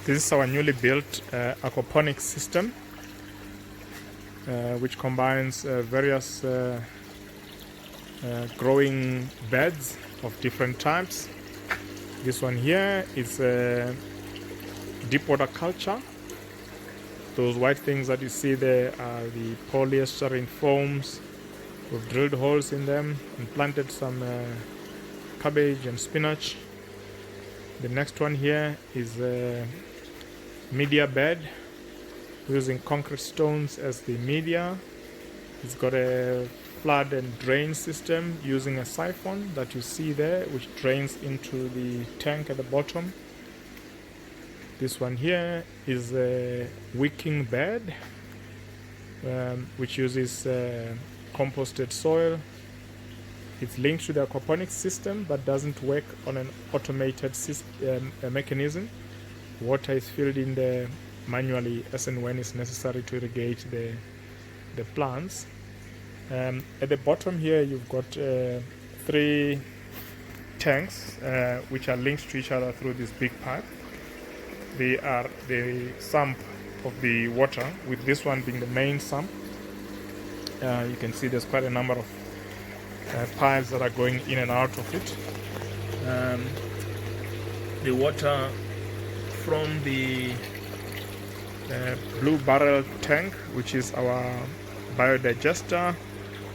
This is our newly built aquaponics system, which combines various growing beds of different types. This one here is deep water culture. Those white things that you see there are the polyester foams. We've drilled holes in them and planted some cabbage and spinach. The next one here is a media bed using concrete stones as the media. It's got a flood and drain system using a siphon that you see there, which drains into the tank at the bottom. This one here is a wicking bed, which uses composted soil. It's linked to the aquaponics system but doesn't work on an automated mechanism. Water is filled in there manually as and when it's necessary to irrigate the plants. At the bottom here you've got 3 tanks which are linked to each other through this big pipe. They are the sump of the water, with this one being the main sump. You can see there's quite a number of pipes that are going in and out of it. The water from the blue barrel tank, which is our biodigester,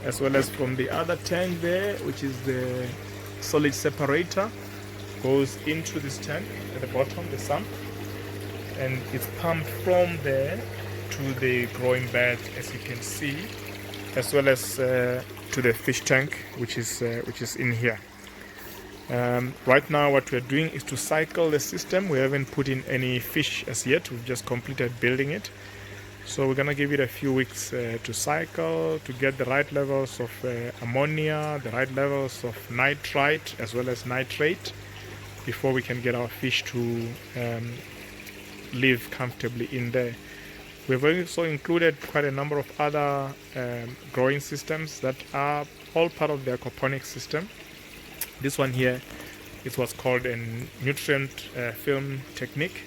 as well as from the other tank there, which is the solid separator, goes into this tank at the bottom, the sump, and it's pumped from there to the growing bed, as you can see, as well as to the fish tank, which is in here. Right now what we're doing is to cycle the system. We haven't put in any fish as yet. We've just completed building it, so we're gonna give it a few weeks to cycle, to get the right levels of ammonia, the right levels of nitrite as well as nitrate, before we can get our fish to live comfortably in there. We've also included quite a number of other growing systems that are all part of the aquaponics system. This one here is what's called a nutrient film technique,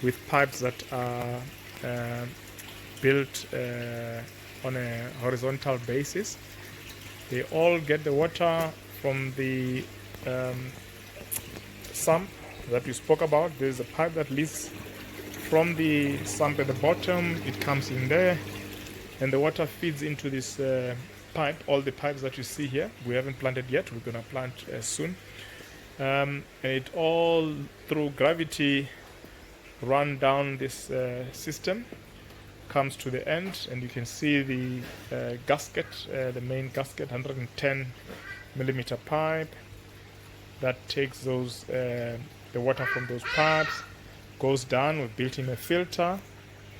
with pipes that are built on a horizontal basis. They all get the water from the sump that we spoke about. There's a pipe that leads from the sump at the bottom. It comes in there, and the water feeds into this pipe. All the pipes that you see here, we haven't planted yet. We're gonna plant soon, and it all through gravity run down this system, comes to the end, and you can see the gasket, the main gasket, 110 millimeter pipe that takes those the water from those pipes, goes down. We've built in a filter.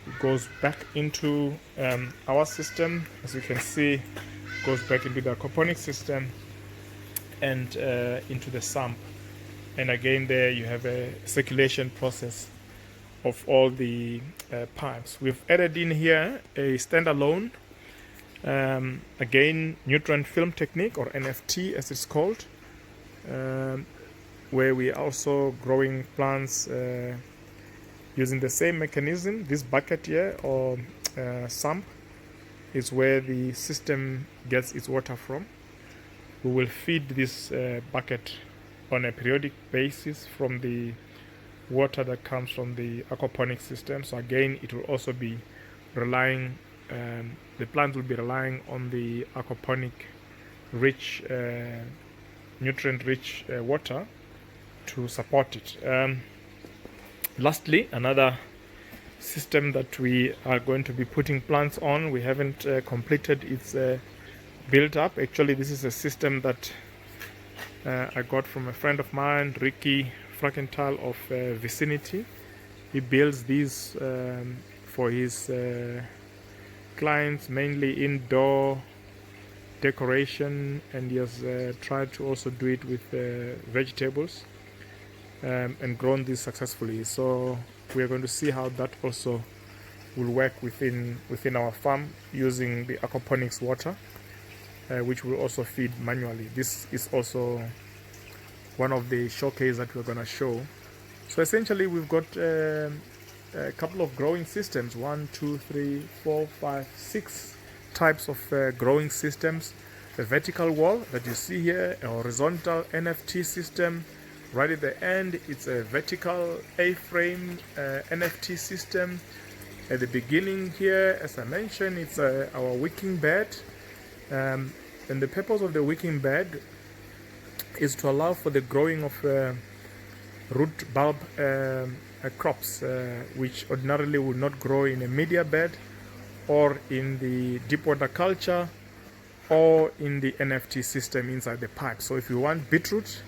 It goes back into our system, as you can see, goes back into the aquaponics system and into the sump. And again, there you have a circulation process of all the pipes. We've added in here a standalone, again, nutrient film technique, or NFT as it's called, where we are also growing plants using the same mechanism. This bucket here, or sump, is where the system gets its water from. We will feed this bucket on a periodic basis from the water that comes from the aquaponics system. So again, it will also be relying, the plant will be relying on the aquaponic rich, nutrient rich water to support it. Lastly, another system that we are going to be putting plants on, we haven't completed its build up. Actually, this is a system that I got from a friend of mine, Ricky Frankenthal of Vicinity. He builds these for his clients, mainly indoor decoration, and he has tried to also do it with vegetables, and grown this successfully. So we are going to see how that also will work within our farm using the aquaponics water, which will also feed manually. This is also one of the showcase that we're going to show So essentially we've got a couple of growing systems, 1, 2, 3, 4, 5, 6 types of growing systems. A vertical wall that you see here, a horizontal NFT system. Right at the end, it's a vertical A-frame NFT system. At the beginning here, as I mentioned, it's our wicking bed. And the purpose of the wicking bed is to allow for the growing of root bulb crops, which ordinarily would not grow in a media bed or in the deep water culture or in the NFT system inside the pipe. So if you want beetroot,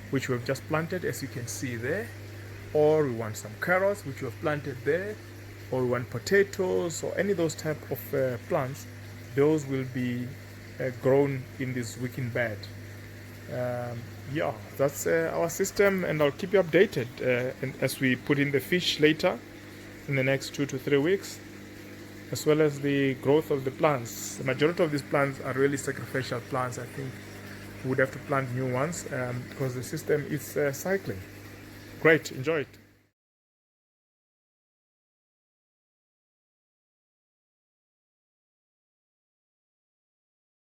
which we have just planted, as you can see there, or we want some carrots, which we have planted there, or we want potatoes or any of those type of plants, those will be grown in this wicking bed. Yeah, that's our system, and I'll keep you updated and as we put in the fish later in the next 2 to 3 weeks, as well as the growth of the plants. The majority of these plants are really sacrificial plants. I think we would have to plant new ones because the system is cycling. Great, enjoy it.